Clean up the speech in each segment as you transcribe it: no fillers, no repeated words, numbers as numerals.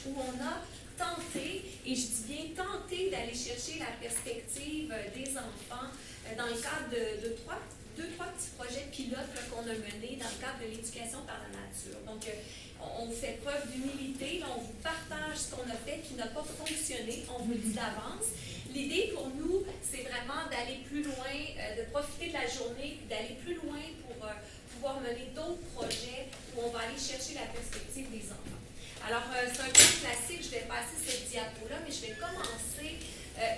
où on a tenté, et je dis bien tenté, d'aller chercher la perspective des enfants dans le cadre de deux, trois petits projets pilotes qu'on a menés dans le cadre de l'éducation par la nature. Donc, on fait preuve d'humilité, on vous partage ce qu'on a fait qui n'a pas fonctionné, on vous le dit d'avance. L'idée pour nous, c'est vraiment d'aller plus loin, de profiter de la journée, d'aller plus loin pour pouvoir mener d'autres projets où on va aller chercher la perspective des enfants. Alors, c'est un peu classique, je vais passer cette diapo-là, mais je vais commencer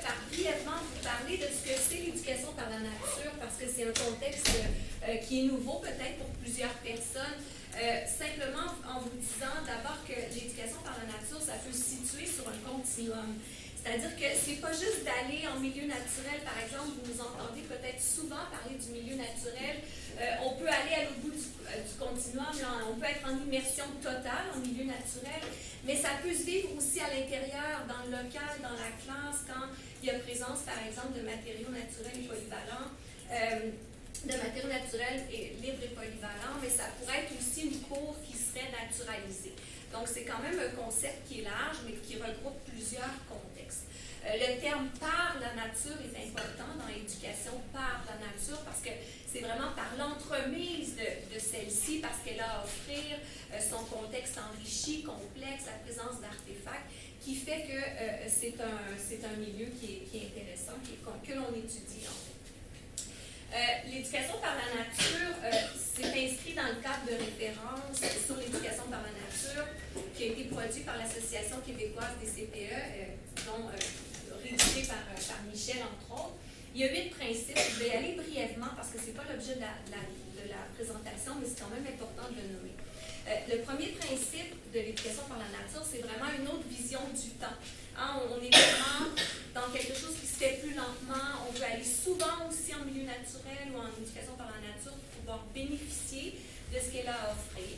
par brièvement vous parler de ce que c'est l'éducation par la nature, parce que c'est un contexte qui est nouveau peut-être pour plusieurs personnes. Simplement en vous disant d'abord que l'éducation par la nature, ça peut se situer sur un continuum. C'est-à-dire que c'est pas juste d'aller en milieu naturel, par exemple, vous nous entendez peut-être souvent parler du milieu naturel. On peut aller à l'autre bout du continuum, là, on peut être en immersion totale en milieu naturel, mais ça peut se vivre aussi à l'intérieur, dans le local, dans la classe, quand il y a présence, par exemple, de matériaux naturels et polyvalents. De matériaux naturels et libres et polyvalents, mais ça pourrait être aussi une cour qui serait naturalisée. Donc, c'est quand même un concept qui est large, mais qui regroupe plusieurs contextes. Le terme « par la nature » est important dans l'éducation par la nature parce que c'est vraiment par l'entremise de celle-ci, parce qu'elle a à offrir son contexte enrichi, complexe, la présence d'artefacts, qui fait que c'est un milieu qui est intéressant, que l'on étudie en fait. L'éducation par la nature, c'est inscrit dans le cadre de référence sur l'éducation par la nature qui a été produit par l'Association québécoise des CPE, dont rédigé par Michel, entre autres. Il y a 8 principes. Je vais y aller brièvement parce que ce n'est pas l'objet de la présentation, mais c'est quand même important de le nommer. Le premier principe de l'éducation par la nature, c'est vraiment une autre vision du temps. Hein, on est vraiment dans quelque chose qui se fait plus lentement. On veut aller souvent aussi en milieu naturel ou en éducation par la nature pour pouvoir bénéficier de ce qu'elle a à offrir.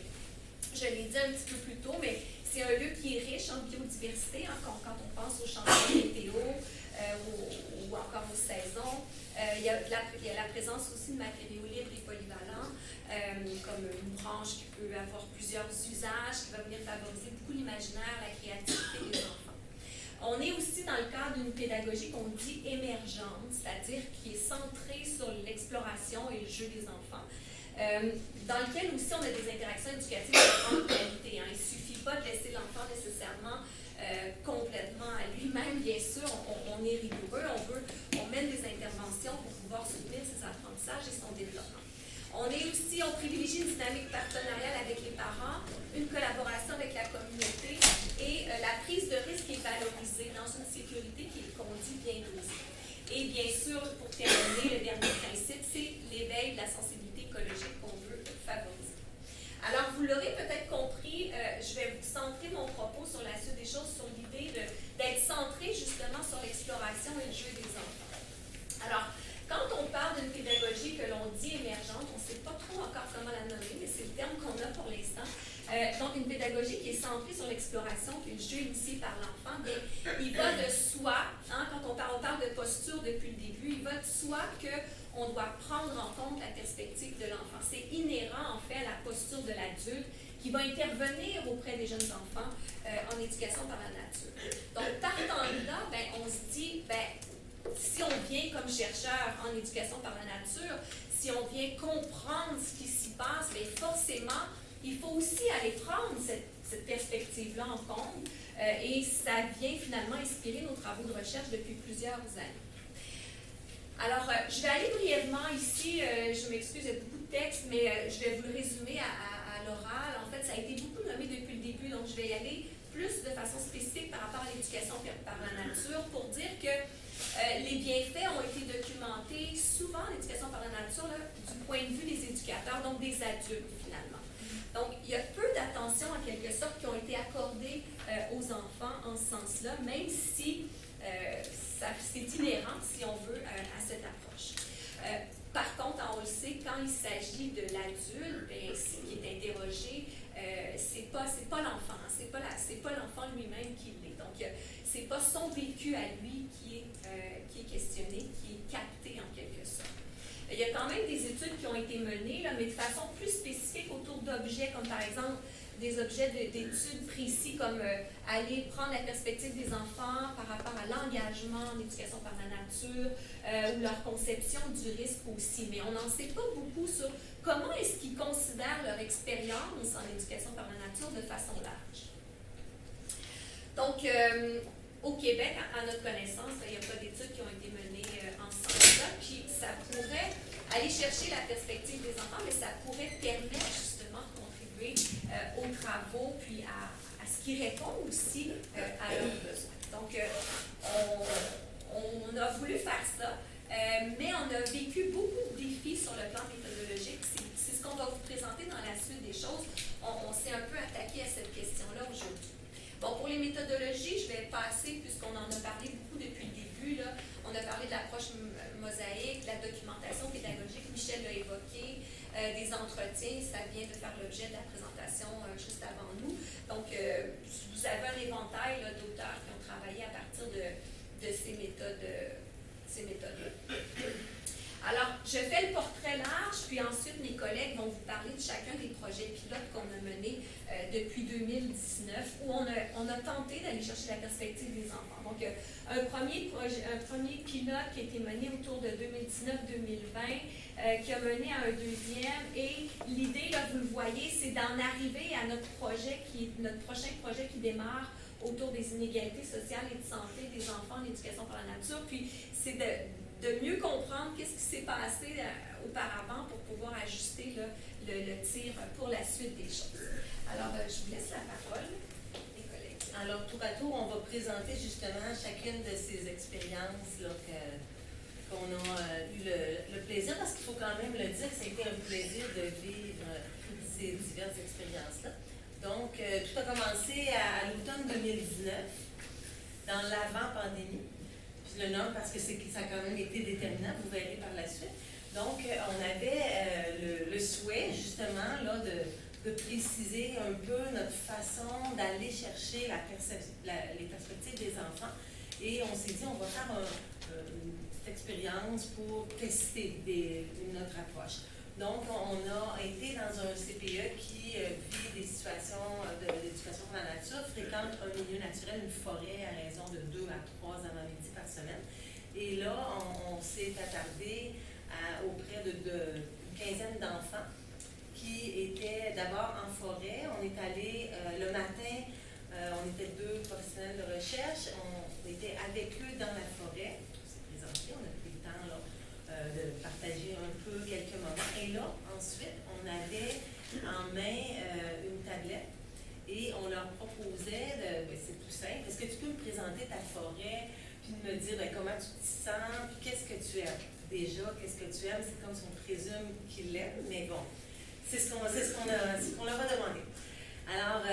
Je l'ai dit un petit peu plus tôt, mais c'est un lieu qui est riche en biodiversité, hein, quand on pense aux changements météo ou encore aux saisons. Il y a la présence aussi de matériaux libres et polyvalents, comme une branche qui peut avoir plusieurs usages, qui va venir favoriser beaucoup l'imaginaire, la créativité des enfants. On est aussi dans le cadre d'une pédagogie qu'on dit émergente, c'est-à-dire qui est centrée sur l'exploration et le jeu des enfants, dans lequel aussi on a des interactions éducatives de grande qualité. Hein. Il ne suffit pas de laisser l'enfant nécessairement complètement à lui-même, bien sûr, on est rigoureux, on mène des interventions pour pouvoir soutenir ses apprentissages et son développement. On privilégie une dynamique partenariale avec les parents, une collaboration avec la communauté et la prise de risque est valorisée dans une sécurité qu'on dit bien dosée. Et bien sûr, pour terminer, le dernier principe, c'est l'éveil de la sensibilité écologique qu'on veut favoriser. Alors, vous l'aurez peut-être compris, je vais vous centrer mon propos sur la suite des choses, sur l'idée d'être centré justement sur l'exploration et le jeu des enfants. Alors, quand on parle d'une pédagogie que l'on dit émergente, on ne sait pas trop encore comment la nommer, mais c'est le terme qu'on a pour l'instant. Donc, une pédagogie qui est centrée sur l'exploration, qui est le jeu initié par l'enfant, bien, il va de soi, hein, quand on parle de posture depuis le début, il va de soi qu'on doit prendre en compte la perspective de l'enfant. C'est inhérent, en fait, à la posture de l'adulte qui va intervenir auprès des jeunes enfants en éducation par la nature. Donc, partant de là, ben, on se dit, si on vient comme chercheur en éducation par la nature, si on vient comprendre ce qui s'y passe, bien forcément, il faut aussi aller prendre cette perspective-là en compte et ça vient finalement inspirer nos travaux de recherche depuis plusieurs années. Alors, je vais aller brièvement ici, je m'excuse, il y a beaucoup de textes, mais je vais vous le résumer à l'oral. En fait, ça a été beaucoup nommé depuis le début, donc je vais y aller plus de façon spécifique par rapport à l'éducation par la nature pour dire que les bienfaits ont été documentés souvent en éducation par la nature là, du point de vue des éducateurs, donc des adultes finalement. Donc, il y a peu d'attention en quelque sorte qui ont été accordées aux enfants en ce sens-là, même si c'est inhérent, si on veut, à cette approche. Par contre, on le sait, quand il s'agit de l'adulte, qui est interrogé, c'est pas l'enfant, c'est pas l'enfant lui-même qui l'est. Donc, c'est pas son vécu à lui qui est questionné, qui est capté en quelque sorte. Il y a quand même des études qui ont été menées, là, mais de façon plus spécifique autour d'objets, comme par exemple des objets d'études précis comme aller prendre la perspective des enfants par rapport à l'engagement en éducation par la nature ou leur conception du risque aussi. Mais on n'en sait pas beaucoup sur comment est-ce qu'ils considèrent leur expérience en éducation par la nature de façon large. Donc, au Québec, à notre connaissance, il n'y a pas d'études qui ont été menées en ce sens-là, puis ça pourrait aller chercher la perspective des enfants, mais ça pourrait permettre justement de contribuer aux travaux, puis à ce qui répond aussi à leurs besoins. Donc, on a voulu faire ça, mais on a vécu beaucoup de défis sur le plan méthodologique. C'est ce qu'on va vous présenter dans la suite des choses. On s'est un peu attaqué à cette question-là aujourd'hui. Bon, pour les méthodologies, je vais passer, puisqu'on en a parlé beaucoup depuis le début, là, on a parlé de l'approche mosaïque, de la documentation pédagogique, Michel l'a évoqué, des entretiens, ça vient de faire l'objet de la présentation juste avant nous. Donc, vous avez un éventail d'auteurs qui ont travaillé à partir de ces méthodes-là. Alors, je fais le portrait large, puis ensuite mes collègues vont vous parler de chacun des projets pilotes qu'on a menés depuis 2019, où on a tenté d'aller chercher la perspective des enfants. Donc, un premier pilote qui a été mené autour de 2019-2020, qui a mené à un deuxième, et l'idée, là, vous le voyez, c'est d'en arriver à notre prochain projet qui démarre autour des inégalités sociales et de santé des enfants en éducation par la nature. Puis, c'est de mieux comprendre qu'est-ce qui s'est passé auparavant pour pouvoir ajuster là, le tir pour la suite des choses. Alors, je vous laisse la parole, mes collègues. Alors, tour à tour, on va présenter justement chacune de ces expériences là, qu'on a eu le plaisir, parce qu'il faut quand même le dire, ça a été un plaisir de vivre ces diverses expériences-là. Donc, tout a commencé à l'automne 2019, dans l'avant-pandémie. Je le nomme parce que ça a quand même été déterminant, vous verrez par la suite. Donc, on avait le souhait, justement, là, de préciser un peu notre façon d'aller chercher les perspectives des enfants. Et on s'est dit, on va faire une petite expérience pour tester notre approche. Donc, on a été dans un CPE qui vit des situations d'éducation pour la nature, fréquente un milieu naturel, une forêt à raison de 2 à 3 avant-midi par semaine. Et là, on s'est attardé auprès d'une quinzaine d'enfants qui étaient d'abord en forêt. On est allé le matin, on était 2 professionnels de recherche, on était avec eux dans la forêt. On s'est présenté, on a pris le temps là, de partager un peu quelques moments. Et là, ensuite, on avait en main une tablette et on leur proposait, c'est tout simple, est-ce que tu peux me présenter ta forêt, puis de me dire comment tu te sens, puis qu'est-ce que tu aimes. Déjà, qu'est-ce que tu aimes, c'est comme si on présume qu'il l'aime, mais bon, c'est ce qu'on leur a demandé. Alors,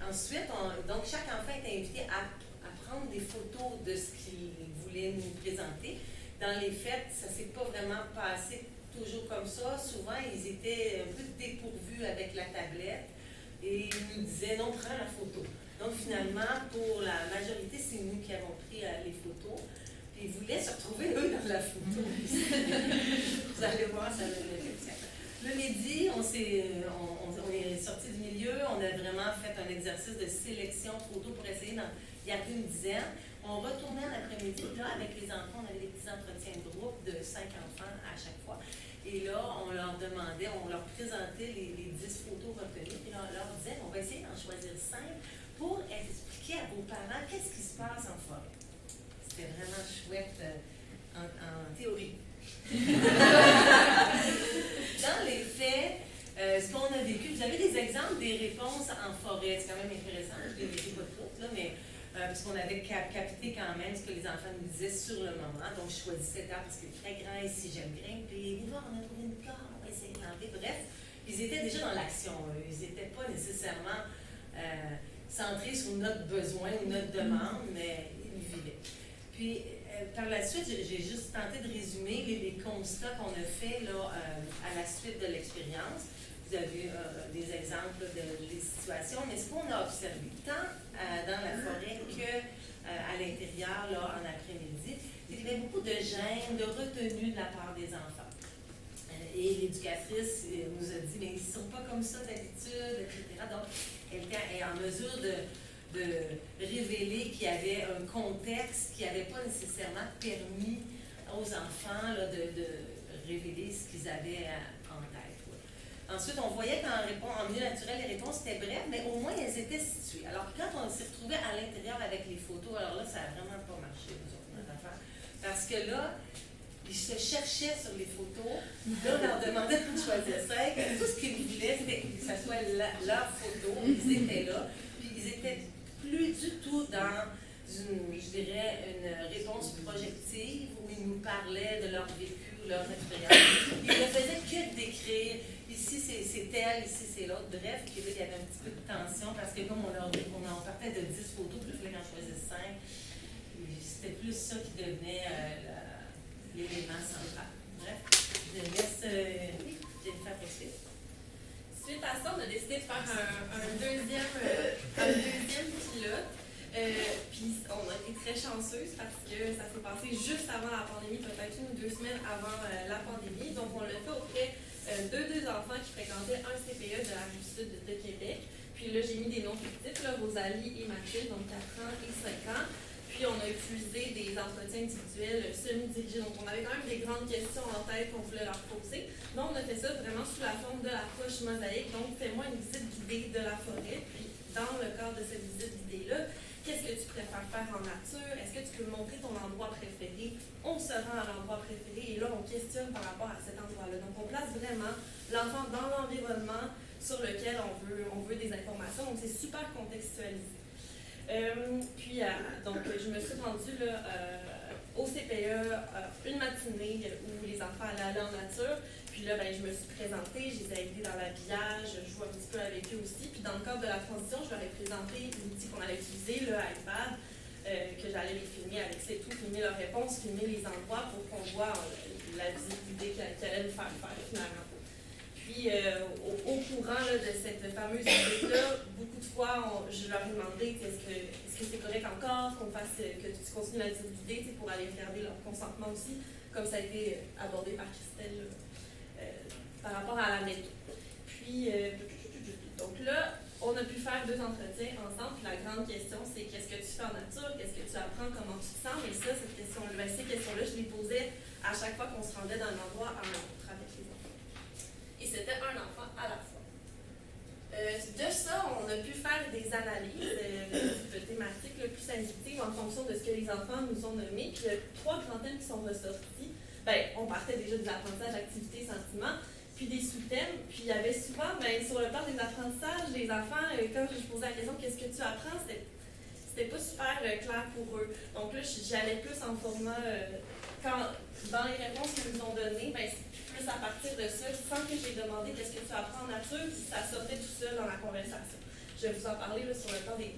ensuite, donc chaque enfant est invité à prendre des photos de ce qu'il voulait nous présenter. Dans les faits, ça ne s'est pas vraiment passé toujours comme ça. Souvent, ils étaient un peu dépourvus avec la tablette et ils nous disaient non, prends la photo. Donc finalement, pour la majorité, c'est nous qui avons pris les photos. Puis ils voulaient se retrouver, eux, dans la photo. Vous allez voir, ça va être le midi, on est sorti du milieu, on a vraiment fait un exercice de sélection photo pour essayer d'en garder une dizaine. On retournait l'après-midi, là, avec les enfants, on avait des petits entretiens de groupe de 5 enfants à chaque fois. Et là, on leur demandait, on leur présentait les 10 photos retenues, et on leur disait, on va essayer d'en choisir 5 pour expliquer à vos parents qu'est-ce qui se passe en forêt. C'était vraiment chouette en théorie. Dans les faits, ce qu'on a vécu, vous avez des exemples des réponses en forêt, c'est quand même intéressant, je ne les vécu pas toutes, là, mais parce qu'on avait capté quand même ce que les enfants nous disaient sur le moment. Donc, je choisissais d'art parce qu'il est très grand ici, j'aime grimper. Venez voir, on a trouvé une corde, on va essayer d'enlever. Bref, ils étaient déjà dans l'action. Ils n'étaient pas nécessairement centrés sur notre besoin ou notre demande, mais ils vivaient. Puis, par la suite, j'ai juste tenté de résumer les constats qu'on a faits là, à la suite de l'expérience. Vous avez des exemples des situations, mais ce qu'on a observé, tant dans la forêt qu'à l'intérieur, là, en après-midi, c'est qu'il y avait beaucoup de gêne, de retenue de la part des enfants. Et l'éducatrice nous a dit, mais ils ne sont pas comme ça d'habitude, etc. Donc, elle est en mesure de révéler qu'il y avait un contexte qui n'avait pas nécessairement permis aux enfants là, de révéler ce qu'ils avaient en tête. Ouais. Ensuite, on voyait qu'en milieu naturel, les réponses étaient brèves, mais au moins elles étaient situées. Alors, quand on s'est retrouvé à l'intérieur avec les photos, alors là, ça n'a vraiment pas marché, nous autres, notre affaire. Parce que là, ils se cherchaient sur les photos. Là, on leur demandait de choisir 5. Tout ce qu'ils voulaient, c'était que ce soit leur photo. Ils étaient là. Puis ils étaient plus du tout dans je dirais, une réponse projective où ils nous parlaient de leur vécu, leur expérience. Ils ne faisaient que décrire. Ici, c'est tel, ici, c'est l'autre. Bref, il y avait un petit peu de tension parce que comme on en partait de 10 photos, puis il fallait qu'on choisisse 5. C'était plus ça qui devenait l'élément central. Bref, je laisse Jennifer poursuivre. Suite à ça, on a décidé de faire un deuxième pilote. Puis on a été très chanceuse parce que ça s'est passé juste avant la pandémie, peut-être 1 ou 2 semaines avant la pandémie. Donc on l'a fait auprès de 2 enfants qui fréquentaient un CPE de la Rive-Sud de Québec. Puis là, j'ai mis des noms fictifs, là, Rosalie et Mathilde, donc 4 ans et 5 ans. Puis on a utilisé des entretiens individuels semi-dirigés. Donc on avait quand même des grandes questions en tête qu'on voulait leur poser. Mais on a fait ça vraiment sous la forme de l'approche mosaïque. Donc fais-moi une visite guidée de la forêt. Puis dans le cadre de cette visite guidée-là, qu'est-ce que tu préfères faire en nature? Est-ce que tu peux me montrer ton endroit préféré? On se rend à l'endroit préféré et là, on questionne par rapport à cet endroit-là. Donc, on place vraiment l'enfant dans l'environnement sur lequel on veut des informations. Donc, c'est super contextualisé. Donc, je me suis rendue là, au CPE une matinée où les enfants allaient en nature. Puis là, je me suis présentée, je les ai aidés dans l'habillage, je joue un petit peu avec eux aussi. Puis dans le cadre de la transition, je leur ai présenté l'outil qu'on allait utiliser, le iPad, que j'allais les filmer avec C'est tout, filmer leurs réponses, filmer les endroits pour qu'on voit la visibilité qu'elle allait nous faire finalement. Puis au courant là, de cette fameuse visite-là, beaucoup de fois, je leur ai demandé est-ce que c'est correct encore que tu continues la visite guidée pour aller regarder leur consentement aussi, comme ça a été abordé par Christelle par rapport à la méthode. Puis, donc là, on a pu faire 2 entretiens ensemble. Puis la grande question, c'est qu'est-ce que tu fais en nature, qu'est-ce que tu apprends, comment tu te sens. Mais ça, ces questions-là, je les posais à chaque fois qu'on se rendait d'un endroit à un autre avec les enfants. Et c'était un enfant à la fois. De ça, on a pu faire des analyses de thématiques le plus indiquées en fonction de ce que les enfants nous ont nommé. Puis il y a 3 grands thèmes qui sont ressortis. On partait déjà de l'apprentissage, activité, sentiment, puis des sous-thèmes. Puis il y avait souvent, sur le plan des apprentissages, les enfants, quand je posais la question « Qu'est-ce que tu apprends ?» c'était pas super clair pour eux. Donc là, j'allais plus en format, dans les réponses qu'ils nous ont données, c'est plus à partir de ça, sans que j'ai demandé « Qu'est-ce que tu apprends en nature ?» puis ça sortait tout seul dans la conversation. Je vais vous en parler là, sur le plan des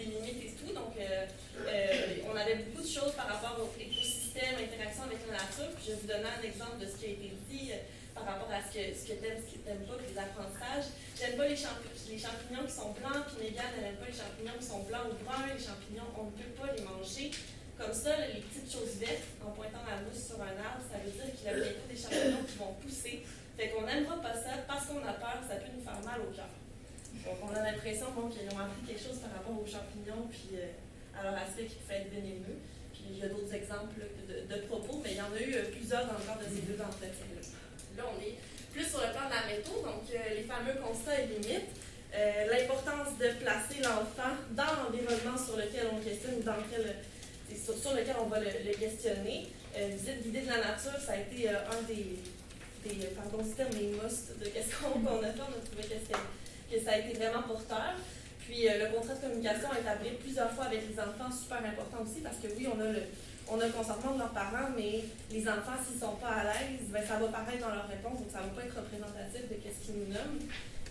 limites et tout. Donc, on avait beaucoup de choses par rapport aux écosystèmes, interaction avec la nature. Puis, je vais vous donner un exemple de ce qui a été dit par rapport à ce que t'aimes, ce que t'aimes pas, les apprentissages. J'aime pas les champignons qui sont blancs, puis Mégane, elle n'aime pas les champignons qui sont blancs ou bruns. Les champignons, on ne peut pas les manger. Comme ça, là, les petites choses vertes, en pointant la mousse sur un arbre, ça veut dire qu'il y a bientôt des champignons qui vont pousser. Fait qu'on n'aimera pas ça parce qu'on a peur, ça peut nous faire mal au cœur. Donc, on a l'impression qu'ils ont appris quelque chose par rapport aux champignons puis à leur aspect qui peut être vénéneux. Puis il y a d'autres exemples de propos, mais il y en a eu plusieurs dans le cadre de ces 2 entretiens-là. Là, on est plus sur le plan de la méthode, donc les fameux constats et limites. L'importance de placer l'enfant dans l'environnement sur lequel on questionne ou sur lequel on va le questionner. Visite guidée de la nature, ça a été un des must de qu'est-ce qu'on a fait. On a trouvé que ça a été vraiment porteur. Puis le contrat de communication à établir plusieurs fois avec les enfants, super important aussi, parce que oui, on a le consentement de leurs parents, mais les enfants, s'ils ne sont pas à l'aise, ça va paraître dans leur réponse, donc ça ne va pas être représentatif de ce qu'ils nous nomment.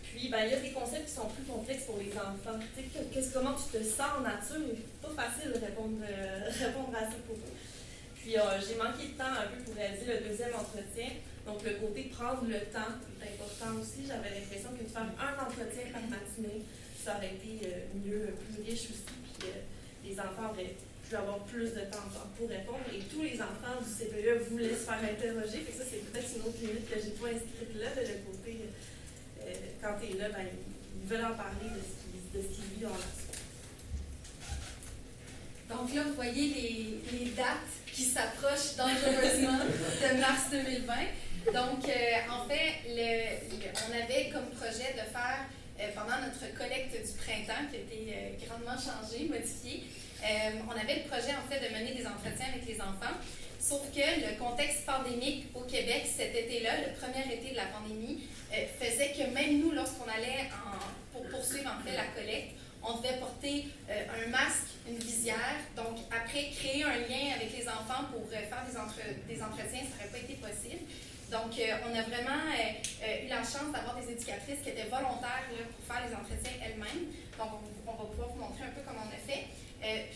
Puis, il y a des concepts qui sont plus complexes pour les enfants. Comment tu te sens en nature? C'est pas facile de répondre à ça pour eux. Puis, j'ai manqué de temps un peu pour réaliser le 2e entretien. Donc, le côté prendre le temps est important aussi. J'avais l'impression que de faire un entretien par matinée, ça aurait été mieux, plus riche aussi. Puis, les enfants auraient pu avoir plus de temps pour répondre. Et tous les enfants du CPE voulaient se faire interroger. Fait que ça, c'est peut-être une autre limite que j'ai pas inscrite là, de le côté, quand tu es là, ben, ils veulent en parler de ce qu'ils vivent en nature. Donc là, vous voyez les dates qui s'approchent dangereusement de mars 2020. Donc, en fait, on avait comme projet de faire, pendant notre collecte du printemps, qui a été grandement changée, modifiée, on avait le projet, en fait, de mener des entretiens avec les enfants. Sauf que le contexte pandémique au Québec cet été-là, le premier été de la pandémie, faisait que même nous, lorsqu'on allait pour poursuivre en fait la collecte, on devait porter un masque, une visière. Donc, après, créer un lien avec les enfants pour faire des entretiens, ça n'aurait pas été possible. Donc, on a vraiment eu la chance d'avoir des éducatrices qui étaient volontaires là, pour faire les entretiens elles-mêmes. Donc, on va pouvoir vous montrer un peu comment on a fait.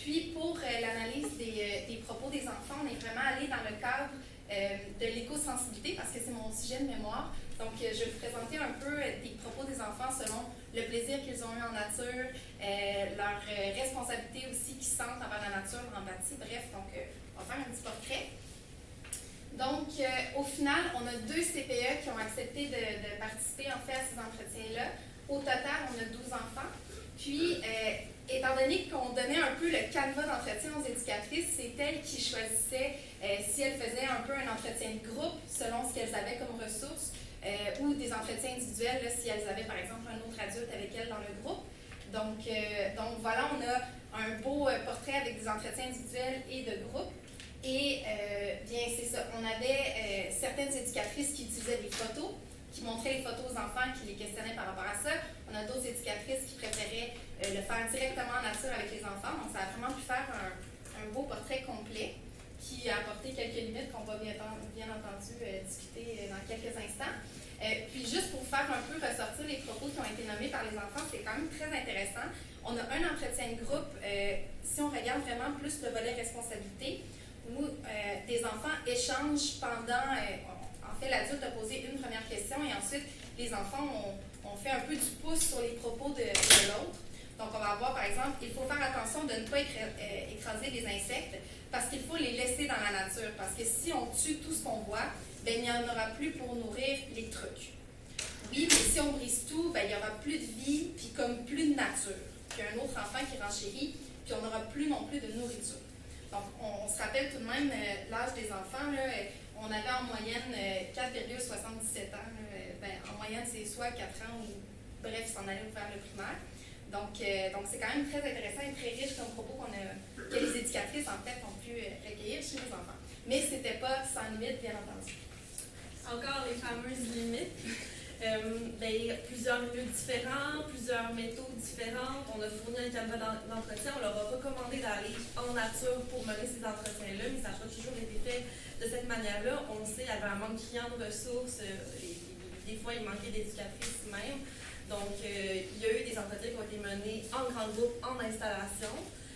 Puis, pour l'analyse des propos des enfants, on est vraiment allé dans le cadre de l'éco-sensibilité parce que c'est mon sujet de mémoire. Donc, je vais vous présenter un peu des propos des enfants selon le plaisir qu'ils ont eu en nature, leur responsabilité aussi qu'ils sentent envers la nature, l'empathie. Bref, donc, on va faire un petit portrait. Donc, au final, on a 2 CPE qui ont accepté de participer en fait à ces entretiens-là. Au total, on a 12 enfants. Puis, étant donné qu'on donnait un peu le canevas d'entretien aux éducatrices, c'est elles qui choisissaient si elles faisaient un peu un entretien de groupe selon ce qu'elles avaient comme ressources ou des entretiens individuels là, si elles avaient par exemple un autre adulte avec elles dans le groupe. Donc voilà, on a un beau portrait avec des entretiens individuels et de groupe. Et bien, c'est ça. On avait certaines éducatrices qui utilisaient des photos, qui montraient les photos aux enfants, qui les questionnaient par rapport à ça. On a d'autres éducatrices qui préféraient le faire directement en nature avec les enfants. Donc, ça a vraiment pu faire un beau portrait complet qui a apporté quelques limites qu'on va bien entendu discuter dans quelques instants. Puis, juste pour faire un peu ressortir les propos qui ont été nommés par les enfants, c'est quand même très intéressant. On a un entretien de groupe, si on regarde vraiment plus le volet responsabilité, où des enfants échangent pendant, en fait, l'adulte a posé une première question et ensuite, les enfants ont fait un peu du pouce sur les propos de l'autre. Donc, on va avoir, par exemple, il faut faire attention de ne pas écraser les insectes parce qu'il faut les laisser dans la nature. Parce que si on tue tout ce qu'on voit, ben, il n'y en aura plus pour nourrir les trucs. Oui, mais si on brise tout, ben, il n'y aura plus de vie, puis comme plus de nature. Puis un autre enfant qui renchérit, puis on n'aura plus non plus de nourriture. Donc, on se rappelle tout de même l'âge des enfants. Là, on avait en moyenne 4,77 ans. Ben, en moyenne, c'est soit 4 ans ou, bref, s'en aller vers le primaire. Donc c'est quand même très intéressant et très riche comme propos que les éducatrices, en fait, ont pu recueillir chez les enfants. Mais ce n'était pas sans limite, bien entendu. Encore les fameuses limites. Il y a plusieurs milieux différents, plusieurs méthodes différentes. On a fourni un canevas d'entretien. On leur a recommandé d'aller en nature pour mener ces entretiens-là, mais ça n'a pas toujours été fait de cette manière-là. On le sait, il y avait un manque criant de ressources. Des fois, il manquait d'éducatrices même. Donc, il y a eu des entretiens qui ont été menés en grand groupe, en installation.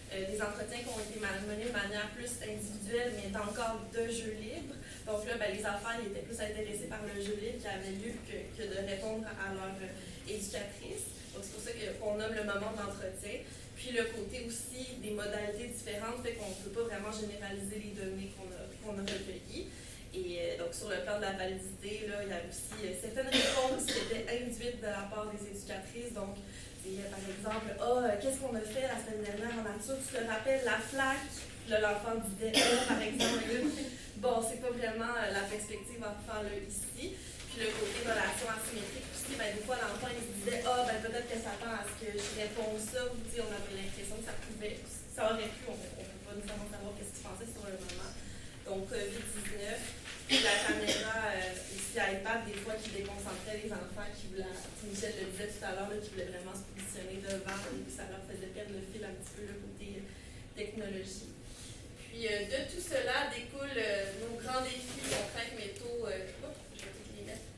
Des entretiens qui ont été menés de manière plus individuelle, mais encore de jeu libre. Donc là, les enfants ils étaient plus intéressés par le jeu libre qui avait lieu que de répondre à leur éducatrice. Donc c'est pour ça qu'on nomme le moment d'entretien. Puis le côté aussi des modalités différentes fait qu'on ne peut pas vraiment généraliser les données qu'on a recueillies. Et donc sur le plan de la validité, là, il y a aussi certaines réponses qui étaient induites de la part des éducatrices. Donc, par exemple, qu'est-ce qu'on a fait la semaine dernière en nature? Tu te rappelles la flaque? Là, l'enfant disait, par exemple, bon, c'est pas vraiment la perspective enfant là, ici. Puis le côté relation asymétrique aussi, des fois, l'enfant, il se disait, peut-être qu'elle s'attend à ce que je réponde ça. Ou, on avait l'impression que ça aurait pu, on ne peut pas nécessairement savoir qu'est-ce qu'il pensait sur le moment. Donc, COVID-19, la caméra, ici à iPad, des fois, qui déconcentrait les enfants, qui voulaient, Michel le disait tout à l'heure, qui voulaient vraiment se positionner devant, et puis ça leur faisait perdre le fil un petit peu, le côté technologie. Puis, de tout cela découlent nos grands défis, contraintes, métaux, je vais toutes les mettre,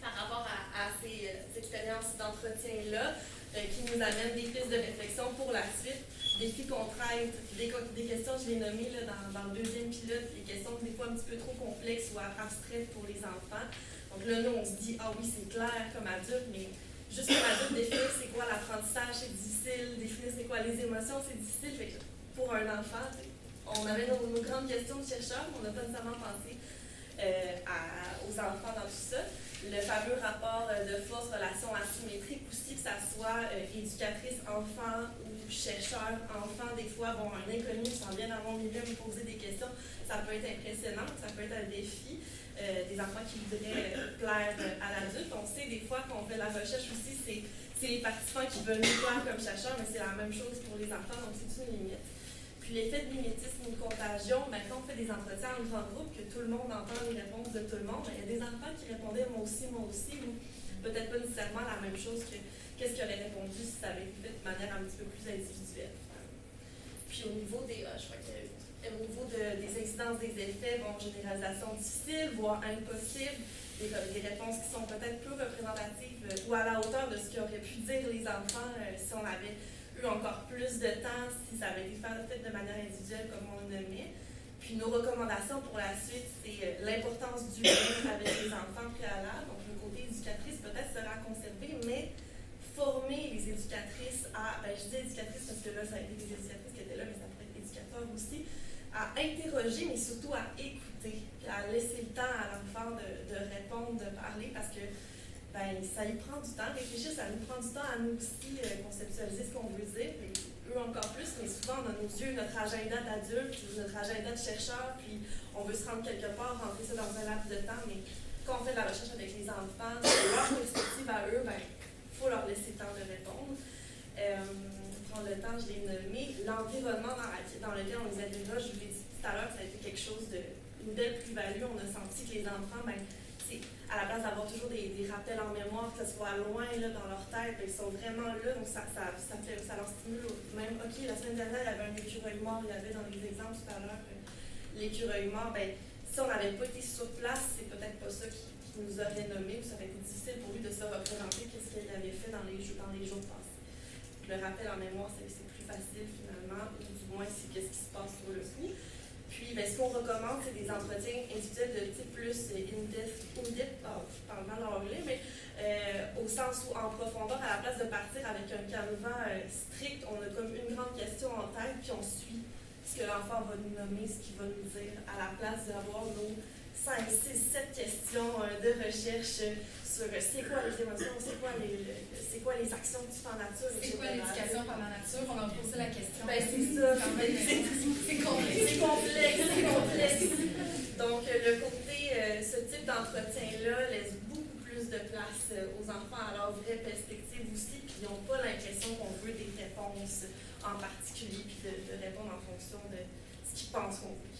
par rapport à ces expériences d'entretien-là, qui nous amènent des pistes de réflexion pour la suite. Défis, contraintes, des questions, je l'ai nommées là, dans le deuxième pilote, des questions des fois un petit peu trop complexes ou abstraites pour les enfants. Donc là, nous, on se dit, oui, c'est clair comme adulte, mais juste comme adulte, définir c'est quoi l'apprentissage, c'est difficile, définir c'est quoi les émotions, c'est difficile. Fait que pour un enfant. On avait nos grandes questions de chercheurs, mais on n'a pas nécessairement pensé aux enfants dans tout ça. Le fameux rapport de force, relation asymétrique aussi, que ça soit éducatrice, enfant ou chercheur, enfant, des fois, bon, un inconnu s'en vient dans mon milieu me poser des questions, ça peut être impressionnant, ça peut être un défi. Des enfants qui voudraient plaire à l'adulte. On sait des fois qu'on fait la recherche aussi, c'est les participants qui veulent nous plaire comme chercheurs, mais c'est la même chose pour les enfants, donc c'est une limite. Puis l'effet de mimétisme ou de contagion, quand on fait des entretiens en grand groupe, que tout le monde entend les réponses de tout le monde, il y a des enfants qui répondaient moi aussi, ou peut-être pas nécessairement la même chose que qu'est-ce qu'ils auraient répondu si ça avait été fait de manière un petit peu plus individuelle. Puis au niveau des, je crois au niveau des incidences des effets, bon, généralisation difficile, voire impossible, des réponses qui sont peut-être peu représentatives ou à la hauteur de ce qu'auraient pu dire les enfants si on avait eu encore plus de temps, si ça avait été fait de manière individuelle comme on le nommait. Puis nos recommandations pour la suite, c'est l'importance du lien avec les enfants préalables. Donc le côté éducatrice peut-être sera conservé, mais former les éducatrices à, je dis éducatrices parce que là ça a été des éducatrices qui étaient là, mais ça pourrait être éducateurs aussi, à interroger, mais surtout à écouter, puis à laisser le temps à l'enfant de répondre, de parler, parce que ça lui prend du temps à réfléchir, ça nous prend du temps à nous aussi conceptualiser ce qu'on veut dire, puis eux encore plus, mais souvent on a nos yeux, notre agenda d'adulte, notre agenda de chercheur, puis on veut se rendre quelque part, rentrer ça dans un laps de temps, mais quand on fait de la recherche avec les enfants, leur perspective à eux, il faut leur laisser le temps de répondre. Prendre le temps, je l'ai nommé, l'environnement dans lequel on les interroge, je vous l'ai dit tout à l'heure, ça a été quelque chose une belle plus-value. On a senti que les enfants, à la place d'avoir toujours des rappels en mémoire, que ce soit loin là, dans leur tête, ils sont vraiment là, donc ça leur stimule même. OK, la semaine dernière, il y avait un écureuil mort, il y avait dans les exemples tout à l'heure, l'écureuil mort, si on n'avait pas été sur place, c'est peut-être pas ça qui nous aurait nommé, ou ça aurait été difficile pour lui de se représenter qu'est-ce qu'il avait fait dans les jours passés. Le rappel en mémoire, c'est plus facile finalement, ou du moins c'est qu'est-ce qui se passe sur le coup. Puis ce qu'on recommande, c'est des entretiens individuels de type plus in-depth, je parle mal l'anglais, mais au sens où en profondeur, à la place de partir avec un canevas strict, on a comme une grande question en tête, puis on suit ce que l'enfant va nous nommer, ce qu'il va nous dire, à la place d'avoir nos 5, 6, 7 questions de recherche sur c'est quoi les émotions, c'est quoi les actions que tu fais en nature, c'est quoi l'éducation par la nature, on leur posait la question. C'est ça, c'est complexe. C'est complexe. Donc, le côté, ce type d'entretien-là laisse beaucoup plus de place aux enfants à leur vraie perspective aussi, puis ils n'ont pas l'impression qu'on veut des réponses en particulier, puis de répondre en fonction de ce qu'ils pensent qu'on veut.